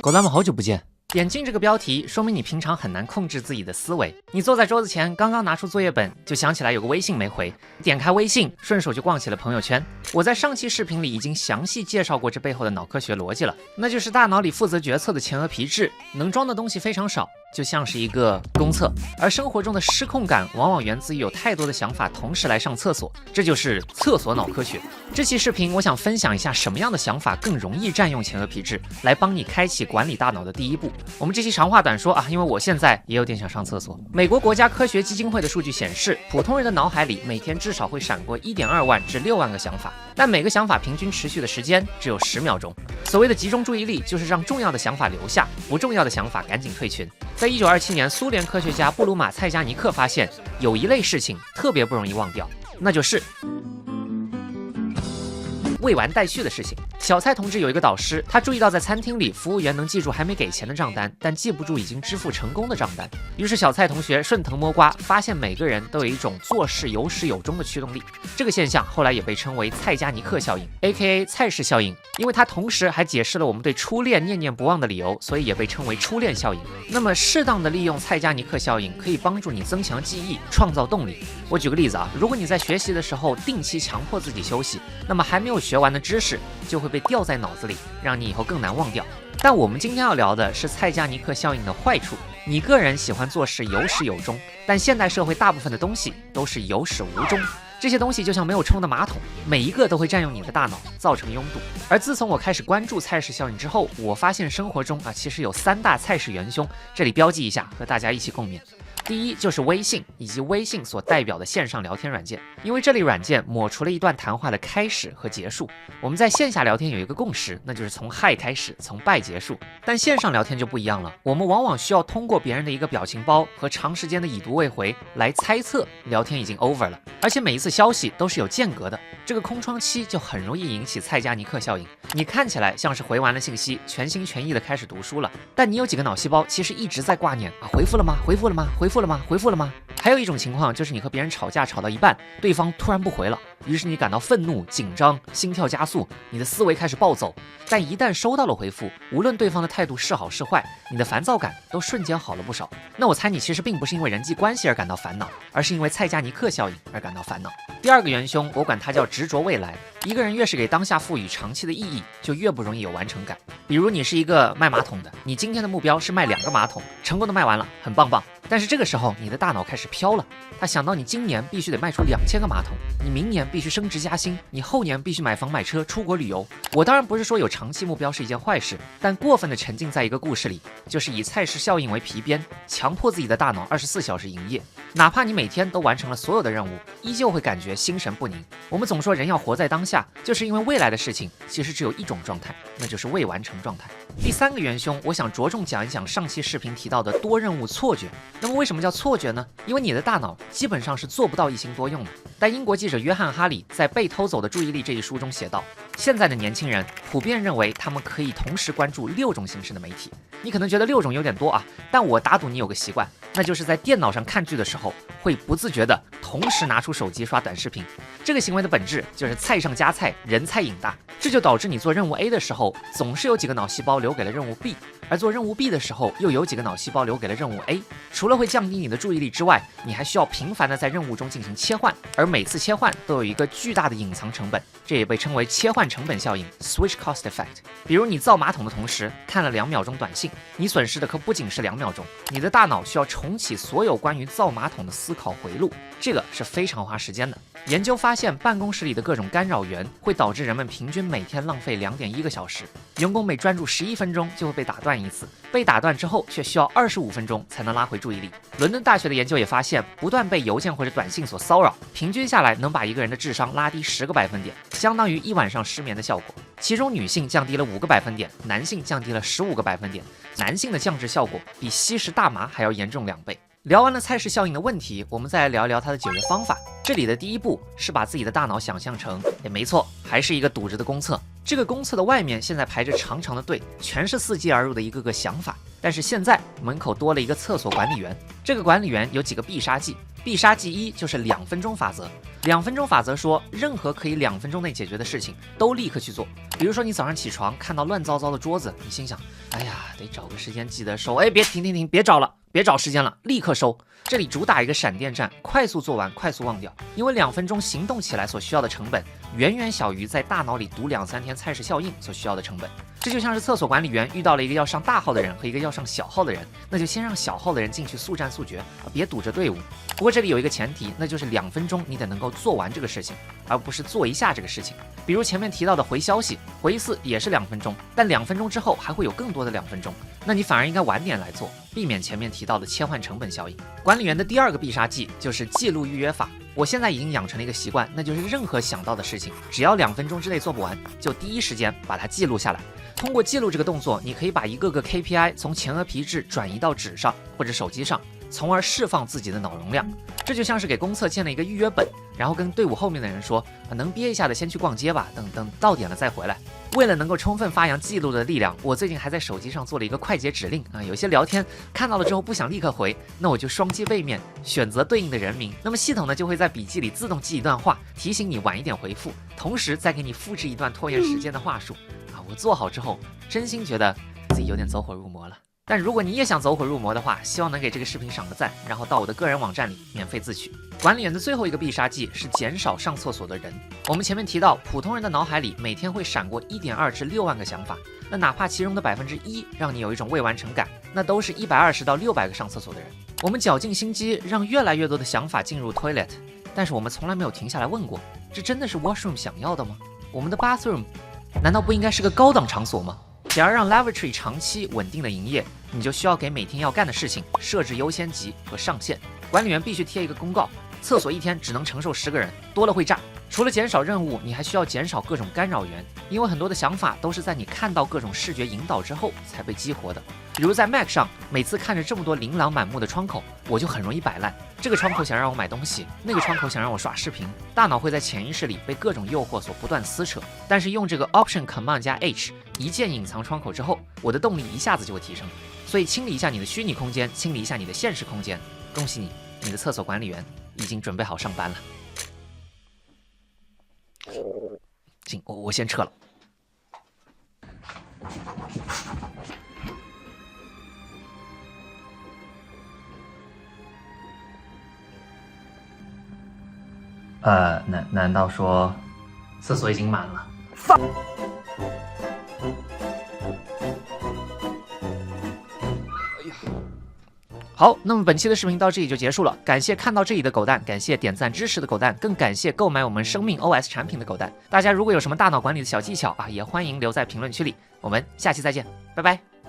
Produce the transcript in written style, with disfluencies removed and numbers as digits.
狗蛋们好久不见。点进这个标题，说明你平常很难控制自己的思维。你坐在桌子前，刚刚拿出作业本，就想起来有个微信没回，点开微信，顺手就逛起了朋友圈。我在上期视频里已经详细介绍过这背后的脑科学逻辑了，那就是大脑里负责决策的前额皮质能装的东西非常少，就像是一个公厕。而生活中的失控感往往源自于有太多的想法同时来上厕所，这就是厕所脑科学。这期视频我想分享一下什么样的想法更容易占用前额皮质，来帮你开启管理大脑的第一步。我们这期长话短说啊，因为我现在也有点想上厕所。美国国家科学基金会的数据显示，普通人的脑海里每天至少会闪过1.2万至6万个想法，但每个想法平均持续的时间只有10秒钟。所谓的集中注意力，就是让重要的想法留下，不重要的想法赶紧退群。在1927年，苏联科学家布鲁马蔡加尼克发现，有一类事情特别不容易忘掉，那就是未完待续的事情。小蔡同志有一个导师，他注意到在餐厅里，服务员能记住还没给钱的账单，但记不住已经支付成功的账单。于是小蔡同学顺藤摸瓜，发现每个人都有一种做事有始有终的驱动力。这个现象后来也被称为蔡加尼克效应 ，A.K.A. 蔡氏效应，因为它同时还解释了我们对初恋念念不忘的理由，所以也被称为初恋效应。那么适当的利用蔡加尼克效应，可以帮助你增强记忆，创造动力。我举个例子啊，如果你在学习的时候定期强迫自己休息，那么还没有学完的知识就会被吊在脑子里，让你以后更难忘掉。但我们今天要聊的是蔡加尼克效应的坏处。你个人喜欢做事有始有终，但现代社会大部分的东西都是有始无终。这些东西就像没有冲的马桶，每一个都会占用你的大脑，造成拥堵。而自从我开始关注蔡氏效应之后，我发现生活中其实有3大蔡氏元凶，这里标记一下，和大家一起共勉。第一就是微信以及微信所代表的线上聊天软件，因为这类软件抹除了一段谈话的开始和结束。我们在线下聊天有一个共识，那就是从嗨开始，从拜结束。但线上聊天就不一样了，我们往往需要通过别人的一个表情包和长时间的已读未回来猜测聊天已经 over 了，而且每一次消息都是有间隔的，这个空窗期就很容易引起蔡加尼克效应。你看起来像是回完了信息，全心全意的开始读书了，但你有几个脑细胞其实一直在挂念回复了吗？回复了吗？回复了吗？回复了吗？还有一种情况就是你和别人吵架吵到一半，对方突然不回了，于是你感到愤怒、紧张，心跳加速，你的思维开始暴走。但一旦收到了回复，无论对方的态度是好是坏，你的烦躁感都瞬间好了不少。那我猜你其实并不是因为人际关系而感到烦恼，而是因为蔡加尼克效应而感到烦恼。第二个元凶，我管它叫执着未来。一个人越是给当下赋予长期的意义，就越不容易有完成感。比如你是一个卖马桶的，你今天的目标是卖2个马桶，成功的卖完了，很棒棒。但是这个时候你的大脑开始飘了，他想到你今年必须得卖出2000个马桶，你明年必须升职加薪，你后年必须买房买车出国旅游。我当然不是说有长期目标是一件坏事，但过分的沉浸在一个故事里，就是以蔡氏效应为皮鞭，强迫自己的大脑24小时营业。哪怕你每天都完成了所有的任务，依旧会感觉心神不宁。我们总说人要活在当下，就是因为未来的事情其实只有一种状态，那就是未完成状态。第3个元凶，我想着重讲一讲上期视频提到的多任务错觉。那么为什么叫错觉呢？因为你的大脑基本上是做不到一心多用的。但英国记者约翰哈里在《被偷走的注意力》这一书中写道，现在的年轻人普遍认为他们可以同时关注6种形式的媒体。你可能觉得6种有点多啊，但我打赌你有个习惯，那就是在电脑上看剧的时候，会不自觉的同时拿出手机刷短视频。这个行为的本质就是菜上加菜，人菜瘾大。这就导致你做任务 A 的时候，总是有几个脑细胞留给了任务 B， 而做任务 B 的时候，又有几个脑细胞留给了任务 A。除了会降低你的注意力之外，你还需要频繁的在任务中进行切换，而每次切换都有一个巨大的隐藏成本，这也被称为切换成本效应 （Switch Cost Effect）。比如你造马桶的同时看了2秒钟短信，你损失的可不仅是2秒钟，你的大脑需要重启所有关于造马桶的思考回路，这个是非常花时间的。研究发现，办公室里的各种干扰源会导致人们平均每天浪费2.1个小时，员工每专注11分钟就会被打断一次，被打断之后却需要25分钟才能拉回注意力。伦敦大学的研究也发现，不断被邮件或者短信所骚扰，平均下来能把一个人的智商拉低10个百分点，相当于1晚上失眠的效果。其中女性降低了5个百分点，男性降低了15个百分点，男性的降智效果比吸食大麻还要严重2倍。聊完了蔡氏效应的问题，我们再来聊一聊它的解决方法。这里的第一步是把自己的大脑想象成，没错，还是一个堵着的公厕。这个公厕的外面现在排着长长的队，全是伺机而入的一个个想法。但是现在门口多了一个厕所管理员，这个管理员有几个必杀技。必杀技一就是2分钟法则。2分钟法则说，任何可以2分钟内解决的事情都立刻去做。比如说你早上起床看到乱糟糟的桌子，你心想，哎呀，得找个时间记得收。哎，停，别找了，别找时间了，立刻收。这里主打一个闪电战，快速做完，快速忘掉。因为2分钟行动起来所需要的成本，远远小于在大脑里读2、3天菜市效应所需要的成本。这就像是厕所管理员遇到了一个要上大号的人和一个要上小号的人，那就先让小号的人进去速战速决，别堵着队伍。不过这里有一个前提，那就是2分钟你得能够做完这个事情，而不是做一下这个事情。比如前面提到的回消息，回一次也是2分钟，但2分钟之后还会有更多的2分钟，那你反而应该晚点来做，避免前面提到的切换成本效应。管理员的第2个必杀技就是记录预约法。我现在已经养成了一个习惯，那就是任何想到的事情，只要2分钟之内做不完，就第一时间把它记录下来。通过记录这个动作，你可以把一个个 KPI 从前额皮质转移到纸上或者手机上，从而释放自己的脑容量。这就像是给公厕建了一个预约本，然后跟队伍后面的人说，能憋一下的先去逛街吧，等到点了再回来。为了能够充分发扬记录的力量，我最近还在手机上做了一个快捷指令啊，有些聊天看到了之后不想立刻回，那我就双击背面选择对应的人名，那么系统呢就会在笔记里自动记一段话，提醒你晚一点回复，同时再给你复制一段拖延时间的话术啊。我做好之后，真心觉得自己有点走火入魔了。但如果你也想走火入魔的话，希望能给这个视频赏个赞，然后到我的个人网站里免费自取。管理员的最后一个必杀技是减少上厕所的人。我们前面提到，普通人的脑海里每天会闪过1.2至6万个想法，那哪怕其中的1%让你有一种未完成感，那都是120到600个上厕所的人。我们绞尽心机让越来越多的想法进入 toilet， 但是我们从来没有停下来问过，这真的是 washroom 想要的吗？我们的 bathroom 难道不应该是个高档场所吗？想要让 lavatory 长期稳定的营业，你就需要给每天要干的事情设置优先级和上限。管理员必须贴一个公告，厕所一天只能承受10个人，多了会炸。除了减少任务，你还需要减少各种干扰源，因为很多的想法都是在你看到各种视觉引导之后才被激活的。比如在 Mac 上，每次看着这么多琳琅满目的窗口，我就很容易摆烂。这个窗口想让我买东西，那个窗口想让我刷视频，大脑会在潜意识里被各种诱惑所不断撕扯。但是用这个 Option Command 加 H 一键隐藏窗口之后，我的动力一下子就会提升。所以清理一下你的虚拟空间，清理一下你的现实空间。恭喜你，你的厕所管理员已经准备好上班了。行，我先撤了。难道说厕所已经满了？好，那么本期的视频到这里就结束了，感谢看到这里的狗蛋，感谢点赞支持的狗蛋，更感谢购买我们生命 OS 产品的狗蛋。大家如果有什么大脑管理的小技巧啊，也欢迎留在评论区里。我们下期再见，拜拜。